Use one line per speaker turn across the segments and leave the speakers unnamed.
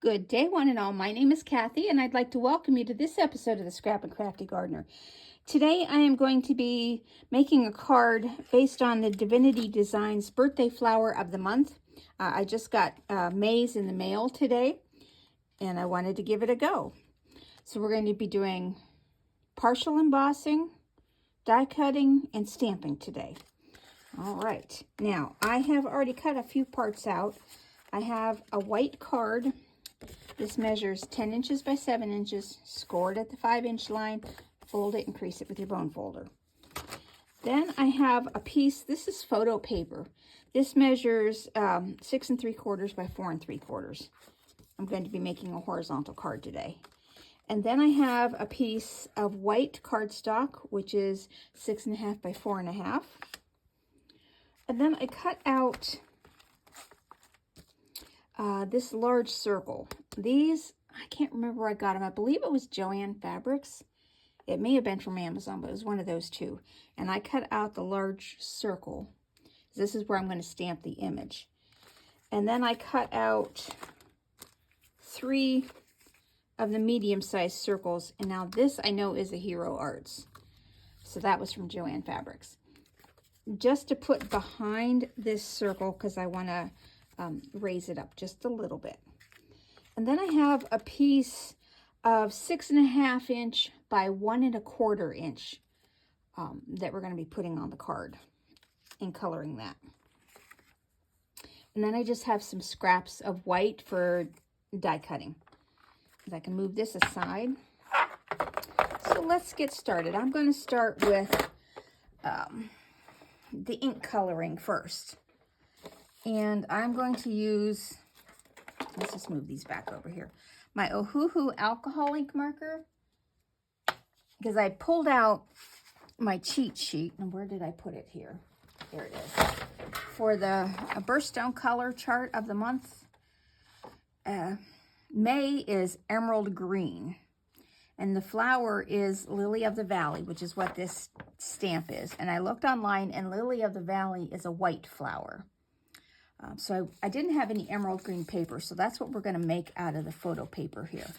Good day, one and all. My name is Kathy, and I'd like to welcome you to this episode of the Scrap and Crafty Gardener. Today, I am going to be making a card based on the Divinity Designs Birthday Flower of the Month. I just got May's in the mail today, and I wanted to give it a go. So we're going to be doing partial embossing, die cutting, and stamping today. All right. Now, I have already cut a few parts out. I have a white card. This measures 10 inches by 7 inches, score it at the 5-inch line, fold it and crease it with your bone folder. Then I have a piece, this is photo paper. This measures 6 3/4 by 4 3/4. I'm going to be making a horizontal card today. And then I have a piece of white cardstock, which is 6 1/2 by 4 1/2. And then I cut out this large circle. These, I can't remember where I got them. I believe it was Joann Fabrics. It may have been from Amazon, but it was one of those two. And I cut out the large circle. This is where I'm going to stamp the image. And then I cut out 3 of the medium-sized circles. And now this I know is a Hero Arts. So that was from Joann Fabrics. Just to put behind this circle, because I want to raise it up just a little bit. And then I have a piece of 6 1/2 inch by 1 1/4 inch that we're going to be putting on the card and coloring that. And then I just have some scraps of white for die cutting. I can move this aside. So let's get started. I'm going to start with the ink coloring first. And I'm going to use, let's just move these back over here, my Ohuhu alcohol ink marker, because I pulled out my cheat sheet. And where did I put it here? There it is. For the birthstone color chart of the month, May is emerald green. And the flower is Lily of the Valley, which is what this stamp is. And I looked online, and Lily of the Valley is a white flower. So I didn't have any emerald green paper, so that's what we're going to make out of the photo paper here.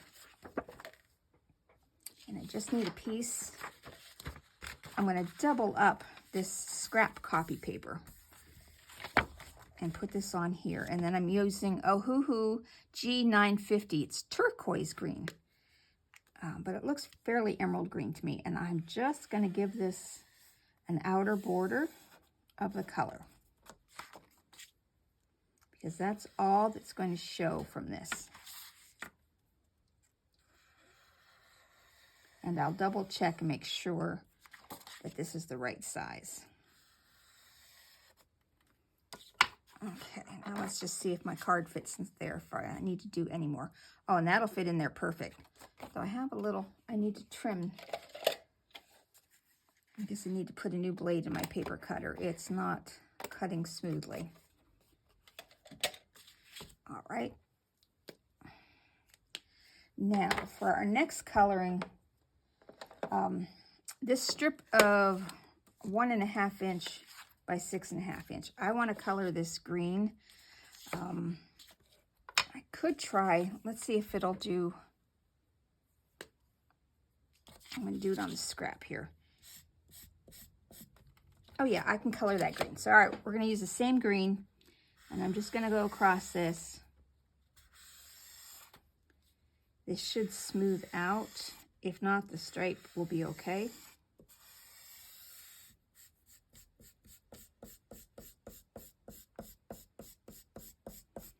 And I just need a piece. I'm going to double up this scrap copy paper and put this on here. And then I'm using Ohuhu G950. It's turquoise green, but it looks fairly emerald green to me. And I'm just going to give this an outer border of the color, because that's all that's going to show from this. And I'll double check and make sure that this is the right size. Okay, now let's just see if my card fits in there if I need to do any more. Oh, and that'll fit in there perfect. So I have a little, I need to trim. I guess I need to put a new blade in my paper cutter. It's not cutting smoothly. All right. Now for our next coloring, this strip of 1 1/2 inch by 6 1/2 inch. I want to color this green. I could try, let's see if it'll do. I'm going to do it on the scrap here. Oh yeah, I can color that green. So all right, we're going to use the same green, and I'm just going to go across this. This should smooth out. If not, the stripe will be okay.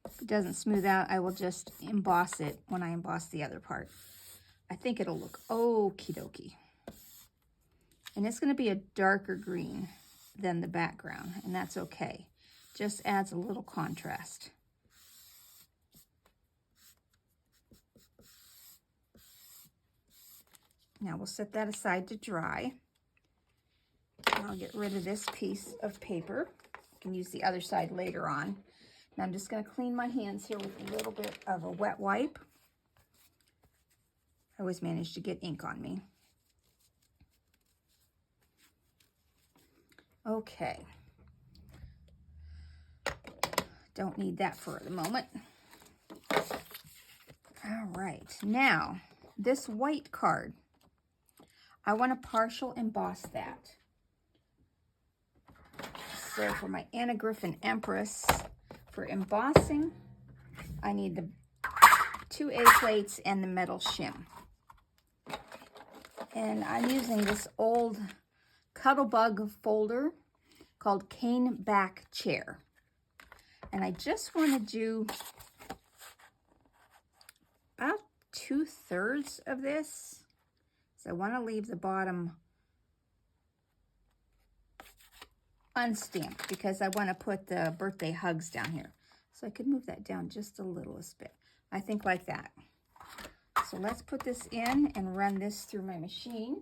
If it doesn't smooth out, I will just emboss it when I emboss the other part. I think it'll look okie dokie. And it's going to be a darker green than the background, and that's okay. Just adds a little contrast. Now we'll set that aside to dry. And I'll get rid of this piece of paper. I can use the other side later on. Now I'm just going to clean my hands here with a little bit of a wet wipe. I always manage to get ink on me. Okay. Don't need that for the moment. now this white card, I want to partial emboss that. So for my Anna Griffin Empress, for embossing, I need the 2 A plates and the metal shim. And I'm using this old Cuttlebug folder called Cane Back Chair. And I just want to do about 2/3 of this. So I want to leave the bottom unstamped because I want to put the birthday hugs down here. So I could move that down just a little bit. I think like that. So let's put this in and run this through my machine.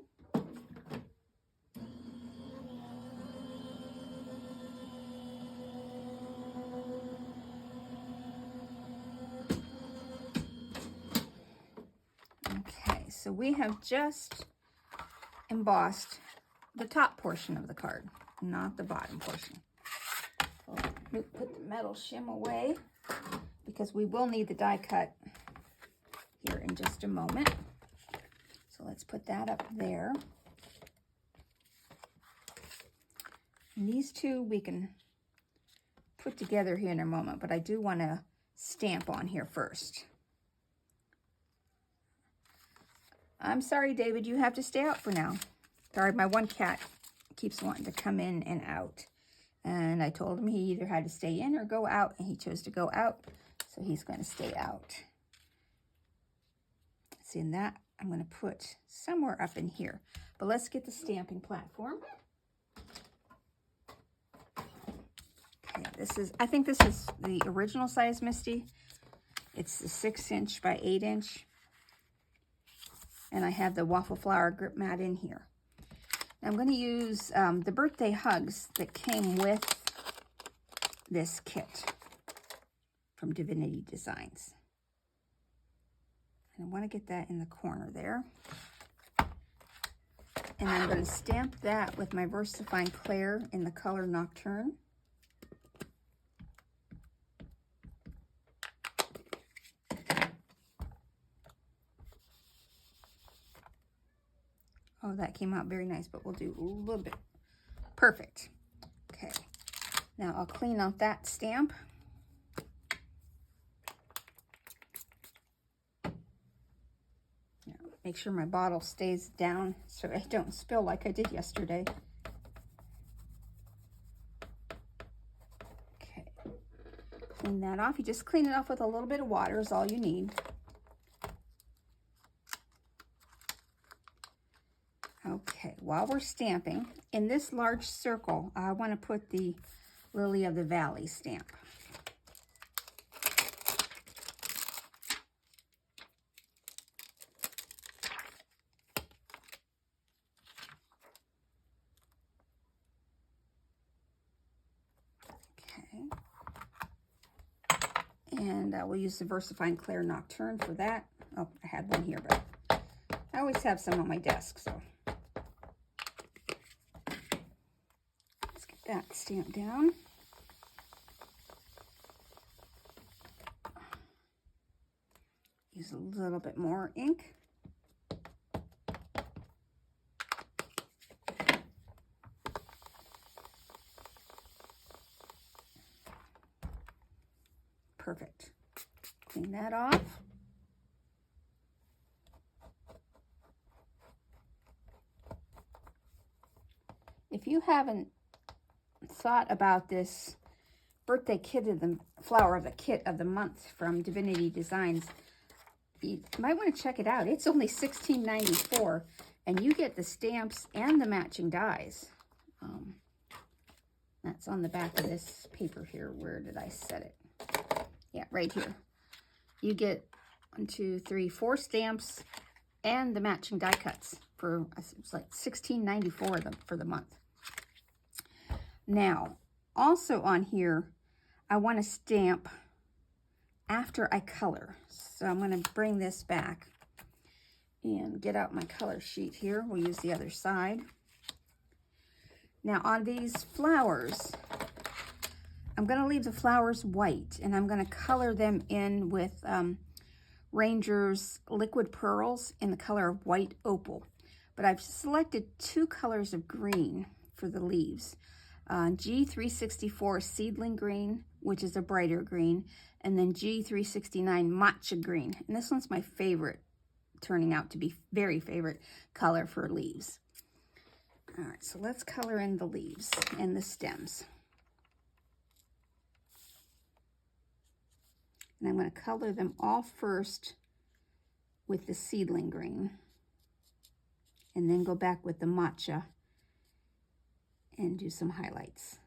Okay, so we have just embossed the top portion of the card, not the bottom portion. So put the metal shim away because we will need the die cut here in just a moment. So let's put that up there. And these two we can put together here in a moment, but I do want to stamp on here first. I'm sorry, David, you have to stay out for now. Sorry, my one cat keeps wanting to come in and out. And I told him he either had to stay in or go out, and he chose to go out, so he's going to stay out. See, in that I'm going to put somewhere up in here. But let's get the stamping platform. Okay, I think this is the original size, Misty. It's the 6" by 8". And I have the waffle flower grip mat in here. I'm going to use the birthday hugs that came with this kit from Divinity Designs. And I want to get that in the corner there. And I'm going to stamp that with my VersaFine Clair in the color Nocturne. Oh, that came out very nice, but we'll do a little bit. Perfect. Okay. Now I'll clean out that stamp. Now, make sure my bottle stays down so I don't spill like I did yesterday. Okay. Clean that off. You just clean it off with a little bit of water is all you need. Okay, while we're stamping, in this large circle, I want to put the Lily of the Valley stamp. Okay. And we'll use the VersaFine Clair Nocturne for that. Oh, I had one here, but I always have some on my desk, so. That stamp down. Use a little bit more ink. Perfect. Clean that off. If you haven't thought about this birthday kit of the flower of the kit of the month from Divinity Designs, you might want to check it out. It's only $16.94 and you get the stamps and the matching dies. That's on the back of this paper here. Where did I set it? Yeah, right here. You get 1, 2, 3, 4 stamps and the matching die cuts for, it's like $16.94 for the month. Now, also on here, I want to stamp after I color. So I'm going to bring this back and get out my color sheet here. We'll use the other side. Now on these flowers, I'm going to leave the flowers white and I'm going to color them in with Ranger's Liquid Pearls in the color of White Opal. But I've selected two colors of green for the leaves. G364 Seedling Green, which is a brighter green, and then G369 Matcha Green. And this one's my favorite, turning out to be very favorite color for leaves. All right, so let's color in the leaves and the stems. And I'm going to color them all first with the Seedling Green, and then go back with the Matcha and do some highlights.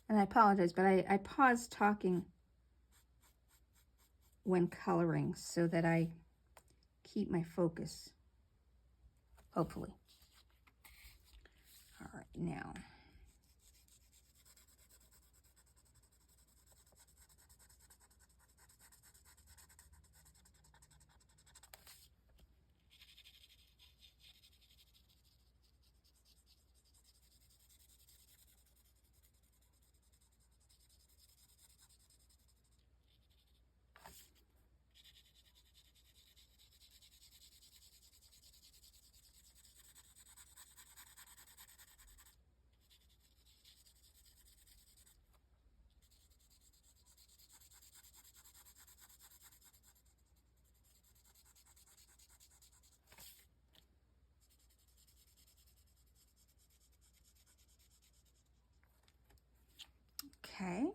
And I apologize, but I paused talking when coloring so that I keep my focus, hopefully. All right, now. Okay,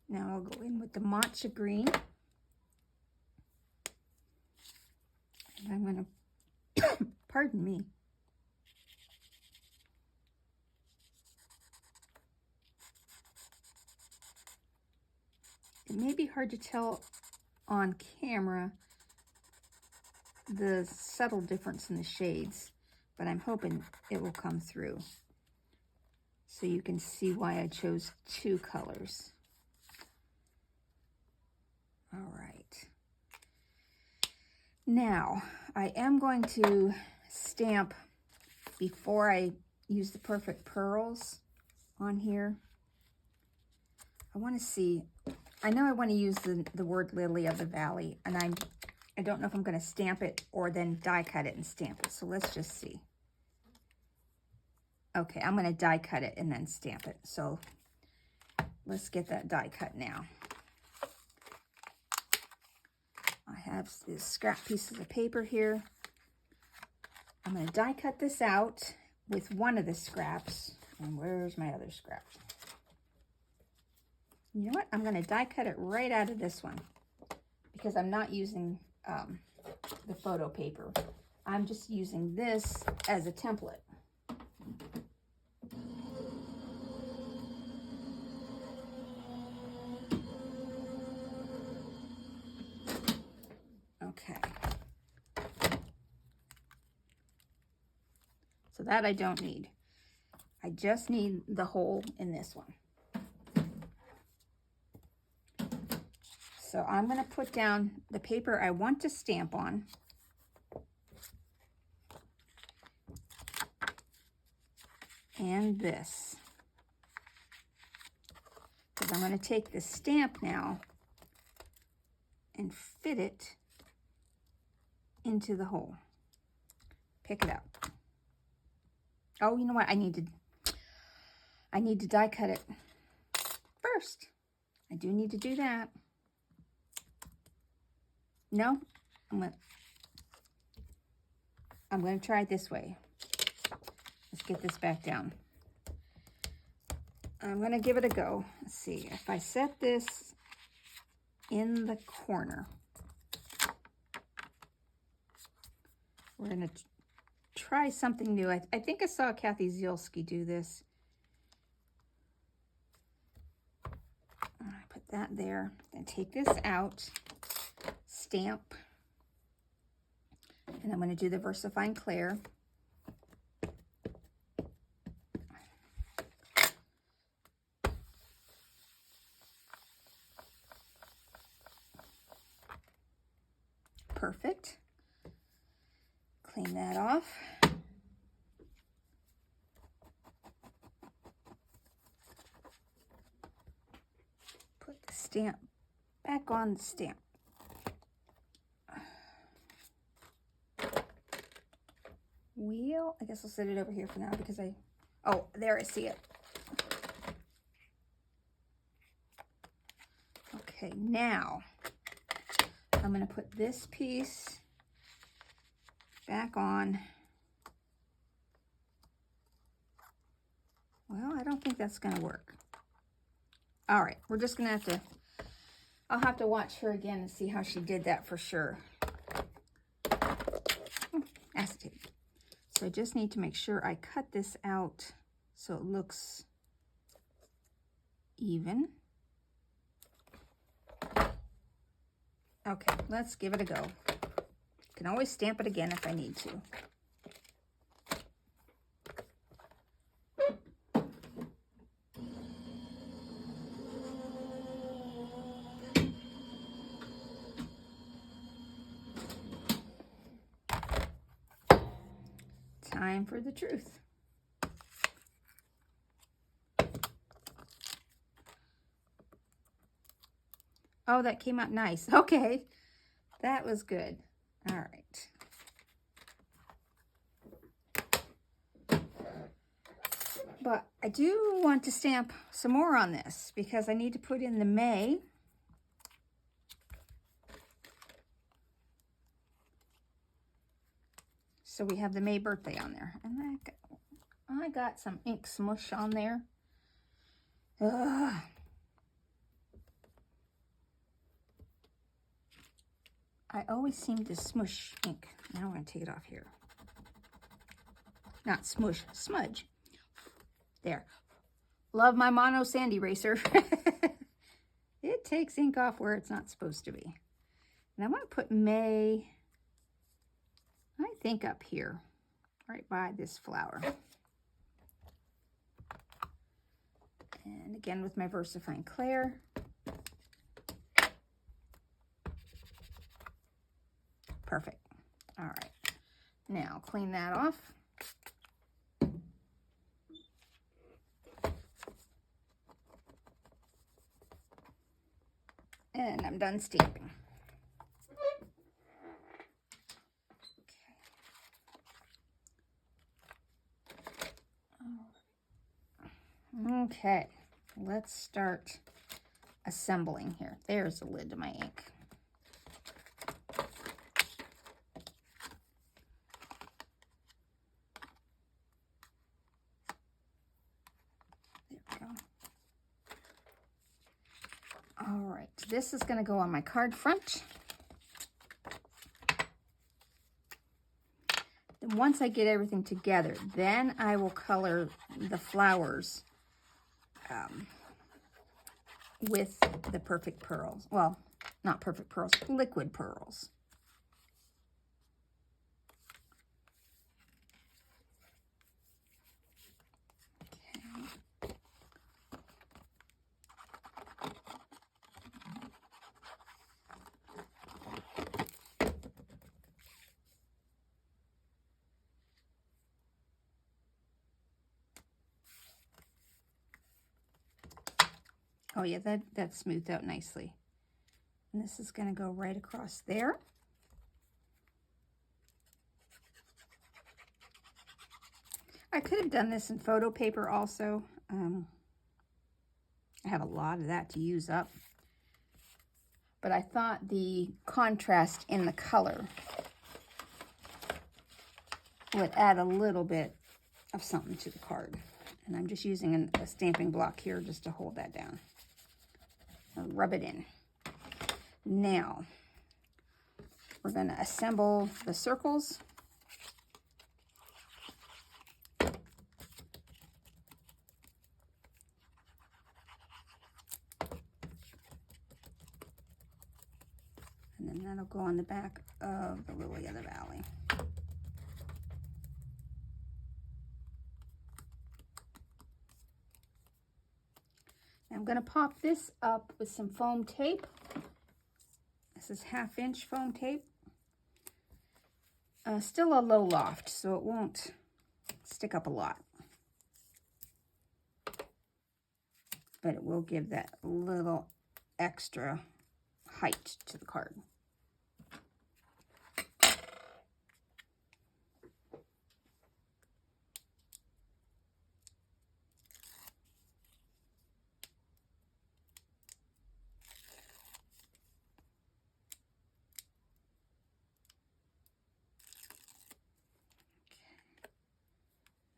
now I'll go in with the Matcha Green. And I'm going to, pardon me. It may be hard to tell on camera the subtle difference in the shades, but I'm hoping it will come through so you can see why I chose two colors. All right. Now, I am going to stamp before I use the Perfect Pearls on here. I want to see, I know I want to use the word Lily of the Valley, and I don't know if I'm going to stamp it or then die cut it and stamp it. So let's just see. Okay, I'm going to die cut it and then stamp it. So let's get that die cut now. I have these scrap pieces of paper here. I'm going to die cut this out with one of the scraps. And where's my other scrap? You know what? I'm going to die cut it right out of this one because I'm not using the photo paper. I'm just using this as a template. Okay. So that I don't need. I just need the hole in this one. So I'm going to put down the paper I want to stamp on. And this. Because I'm going to take the stamp now and fit it into the hole. Pick it up. Oh, you know what? I need to die cut it first. I do need to do that. No, I'm going to try it this way. Let's get this back down. I'm going to give it a go. Let's see. If I set this in the corner, we're going to try something new. I think I saw Kathy Zielski do this. I put that there. Then take this out, stamp, and I'm going to do the VersaFine Clair. Perfect. Clean that off. Put the stamp back on the stamp. Wheel, I guess I'll set it over here for now because oh, there, I see it. Okay, now I'm going to put this piece back on. Well, I don't think that's going to work. All right, we're just going to have to, I'll have to watch her again and see how she did that for sure. Acetate. So I just need to make sure I cut this out so it looks even. Okay, let's give it a go. Can always stamp it again if I need to. Time for the truth. Oh, that came out nice. Okay, that was good. All right. But I do want to stamp some more on this because I need to put in the May. So we have the May birthday on there. And I got some ink smush on there. Ugh. I always seem to smush ink. Now I'm going to take it off here. Not smush, smudge. There. Love my mono sand eraser. It takes ink off where it's not supposed to be. And I want to put May, I think up here, right by this flower. And again with my VersaFine Clair. Perfect. All right. Now clean that off. And I'm done stamping. Okay, let's start assembling here. There's the lid to my ink. There we go. All right, this is going to go on my card front. Then once I get everything together, then I will color the flowers with the perfect pearls. Well, not perfect pearls, liquid pearls. Oh yeah, that smoothed out nicely. And this is going to go right across there. I could have done this in photo paper also. I have a lot of that to use up. But I thought the contrast in the color would add a little bit of something to the card. And I'm just using a stamping block here just to hold that down. Or rub it in. Now, we're going to assemble the circles. And then that'll go on the back of the Lily of the Valley. I'm going to pop this up with some foam tape. This is 1/2 inch foam tape. Still a low loft, so it won't stick up a lot. But it will give that little extra height to the card.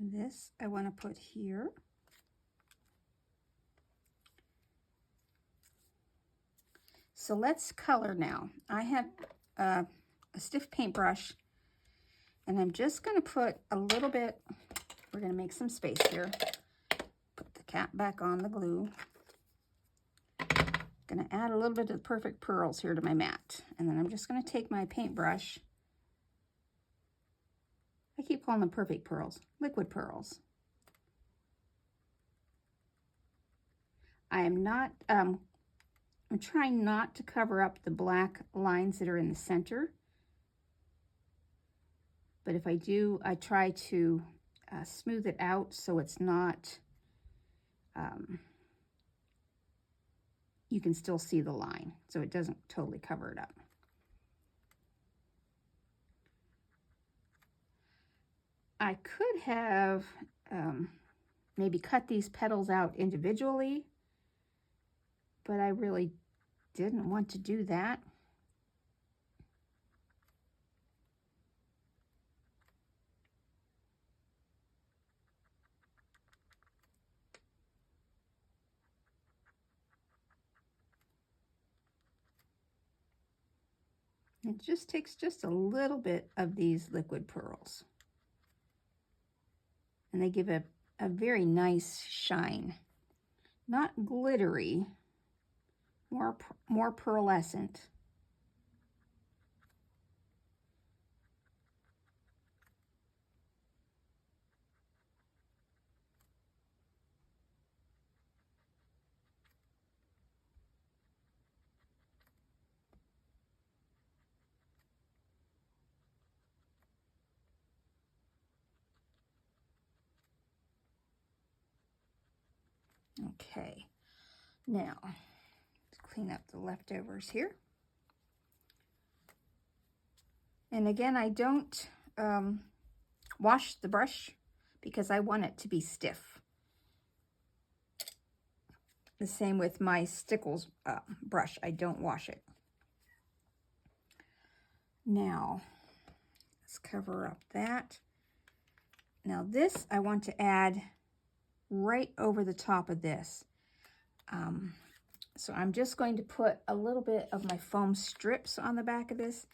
This I want to put here. So let's color now. I have a stiff paintbrush, and I'm just going to put a little bit, we're going to make some space here. Put the cap back on the glue. Going to add a little bit of Perfect Pearls here to my mat. And then I'm just going to take my paintbrush. I keep calling them Perfect Pearls, liquid pearls. I'm trying not to cover up the black lines that are in the center. But if I do, I try to smooth it out so it's not, you can still see the line, so it doesn't totally cover it up. I could have maybe cut these petals out individually, but I really didn't want to do that. It just takes just a little bit of these liquid pearls. And they give a very nice shine. Not glittery, more pearlescent. Okay, now let's clean up the leftovers here. And again, I don't wash the brush because I want it to be stiff. The same with my Stickles brush, I don't wash it. Now, let's cover up that. Now this I want to add right over the top of this. So I'm just going to put a little bit of my foam strips on the back of this.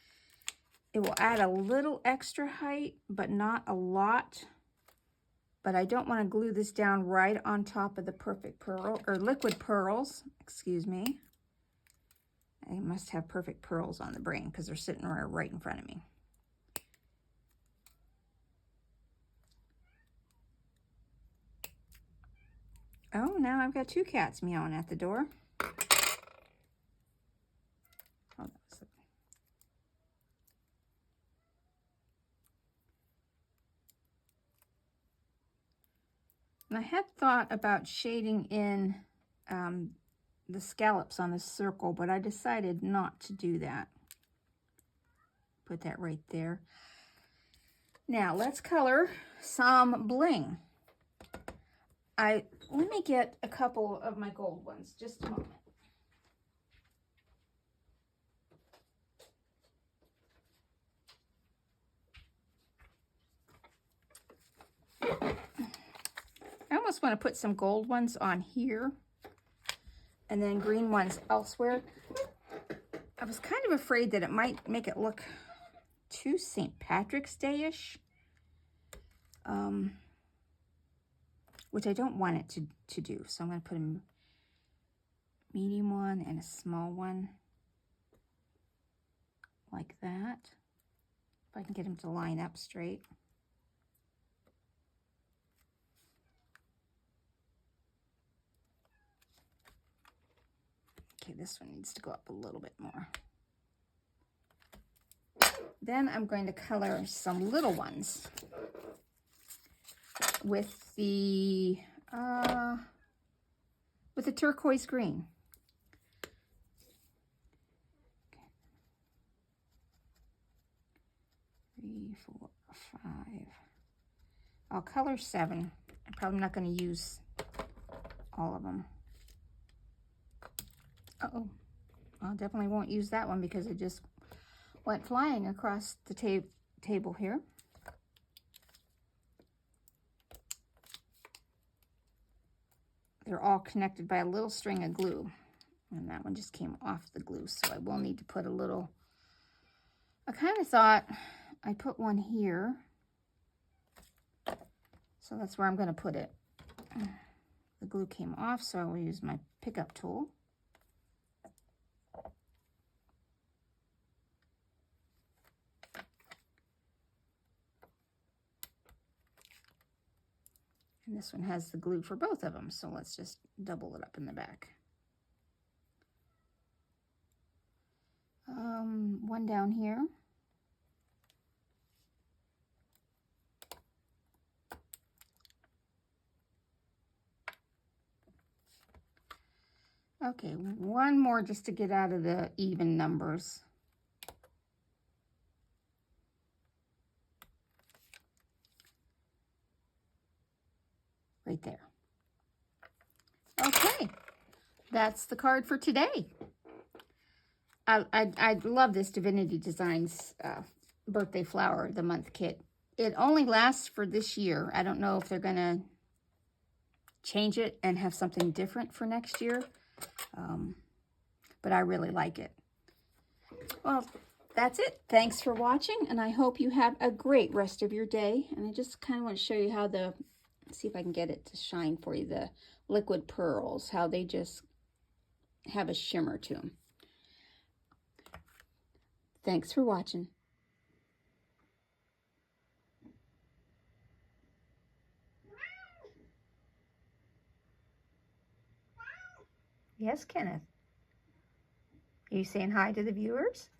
It will add a little extra height, but not a lot. But I don't want to glue this down right on top of the Perfect Pearl, or liquid pearls, excuse me. I must have Perfect Pearls on the brain because they're sitting right in front of me. Oh, now I've got two cats meowing at the door. Hold on a second. And I had thought about shading in the scallops on the circle, but I decided not to do that. Put that right there. Now let's color some bling. Let me get a couple of my gold ones, just a moment. I almost want to put some gold ones on here and then green ones elsewhere. I was kind of afraid that it might make it look too St. Patrick's Day-ish, which I don't want it to do. So I'm going to put a medium one and a small one like that, if I can get them to line up straight. Okay, this one needs to go up a little bit more. then I'm going to color some little ones with the turquoise green. 3, 4, 5. I'll color 7. I'm probably not going to use all of them. Uh-oh. I definitely won't use that one because it just went flying across the table here. They're all connected by a little string of glue. And that one just came off the glue, so I will need to put a little... I kind of thought I'd put one here. So that's where I'm going to put it. The glue came off, so I will use my pickup tool. And this one has the glue for both of them, so let's just double it up in the back. One down here. Okay, one more just to get out of the even numbers. Right there. Okay, that's the card for today. I love this Divinity Designs birthday flower of the month kit. It only lasts for this year. I don't know if they're gonna change it and have something different for next year, but I really like it. Well, that's it. Thanks for watching, and I hope you have a great rest of your day. And I just kind of want to show you how see if I can get it to shine for you, the liquid pearls, how they just have a shimmer to them. Thanks for watching. Yes, Kenneth. Are you saying hi to the viewers?